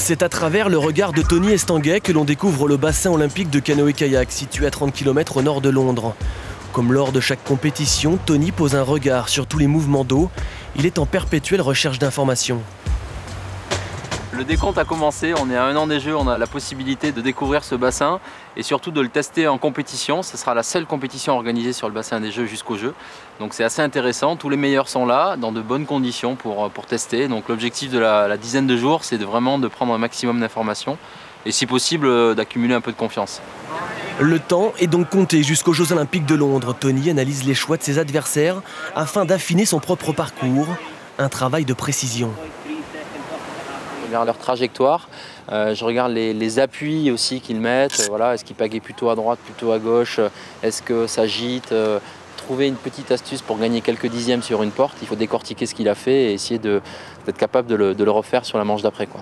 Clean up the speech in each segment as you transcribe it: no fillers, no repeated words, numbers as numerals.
C'est à travers le regard de Tony Estanguet que l'on découvre le bassin olympique de canoë-kayak, situé à 30 km au nord de Londres. Comme lors de chaque compétition, Tony pose un regard sur tous les mouvements d'eau. Il est en perpétuelle recherche d'informations. Le décompte a commencé, on est à 1 an des Jeux, on a la possibilité de découvrir ce bassin et surtout de le tester en compétition. Ce sera la seule compétition organisée sur le bassin des Jeux jusqu'aux Jeux. Donc c'est assez intéressant, tous les meilleurs sont là, dans de bonnes conditions pour tester. Donc l'objectif de la dizaine de jours, c'est vraiment de prendre un maximum d'informations et si possible d'accumuler un peu de confiance. Le temps est donc compté jusqu'aux Jeux Olympiques de Londres. Tony analyse les choix de ses adversaires afin d'affiner son propre parcours, un travail de précision. Je regarde leur trajectoire, je regarde les appuis aussi qu'ils mettent, voilà, est-ce qu'ils pagaient plutôt à droite, plutôt à gauche, est-ce que ça gîte, trouver une petite astuce pour gagner quelques dixièmes sur une porte, il faut décortiquer ce qu'il a fait et essayer d'être capable de le refaire sur la manche d'après, quoi.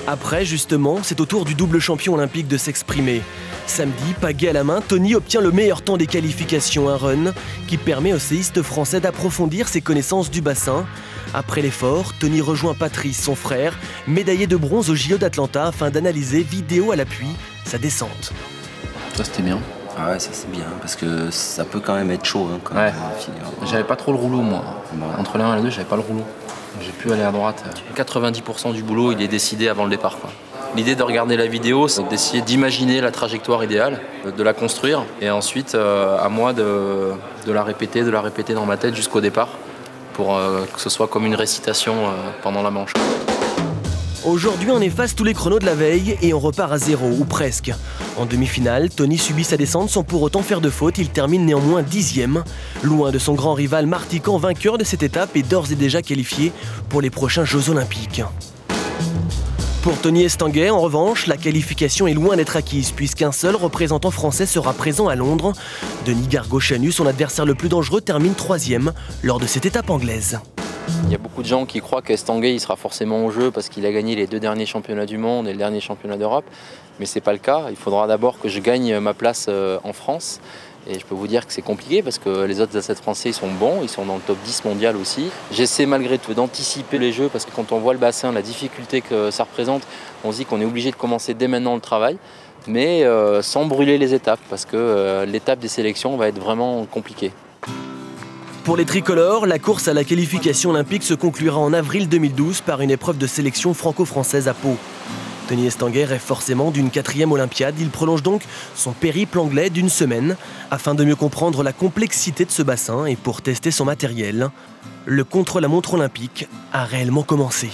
Après, justement, c'est au tour du double champion olympique de s'exprimer. Samedi, pagaie à la main, Tony obtient le meilleur temps des qualifications, un run qui permet au séiste français d'approfondir ses connaissances du bassin. Après l'effort, Tony rejoint Patrice, son frère, médaillé de bronze au JO d'Atlanta, afin d'analyser vidéo à l'appui sa descente. Ça c'était bien. Ah ouais, ça c'est bien, parce que ça peut quand même être chaud. Hein, quand ouais. même, j'avais pas trop le rouleau moi. Bon. Entre la 1 et la 2, j'avais pas le rouleau. J'ai pu aller à droite. 90% du boulot, il est décidé avant le départ, quoi. L'idée de regarder la vidéo, c'est d'essayer d'imaginer la trajectoire idéale, de la construire, et ensuite à moi de la répéter dans ma tête jusqu'au départ, pour que ce soit comme une récitation pendant la manche. Aujourd'hui, on efface tous les chronos de la veille et on repart à zéro, ou presque. En demi-finale, Tony subit sa descente sans pour autant faire de faute. Il termine néanmoins 10e, loin de son grand rival Martican, vainqueur de cette étape et d'ores et déjà qualifié pour les prochains Jeux Olympiques. Pour Tony Estanguet, en revanche, la qualification est loin d'être acquise puisqu'un seul représentant français sera présent à Londres. Denis Gargochanu, son adversaire le plus dangereux, termine 3e lors de cette étape anglaise. Il y a beaucoup de gens qui croient qu'Estanguet il sera forcément au jeu parce qu'il a gagné les 2 derniers championnats du monde et le dernier championnat d'Europe. Mais ce n'est pas le cas. Il faudra d'abord que je gagne ma place en France. Et je peux vous dire que c'est compliqué parce que les autres athlètes français ils sont bons, ils sont dans le top 10 mondial aussi. J'essaie malgré tout d'anticiper les Jeux parce que quand on voit le bassin, la difficulté que ça représente, on se dit qu'on est obligé de commencer dès maintenant le travail. Mais sans brûler les étapes parce que l'étape des sélections va être vraiment compliquée. Pour les tricolores, la course à la qualification olympique se conclura en avril 2012 par une épreuve de sélection franco-française à Pau. Tony Estanguet rêve forcément d'une 4e Olympiade. Il prolonge donc son périple anglais d'1 semaine afin de mieux comprendre la complexité de ce bassin et pour tester son matériel. Le contre-la-montre olympique a réellement commencé.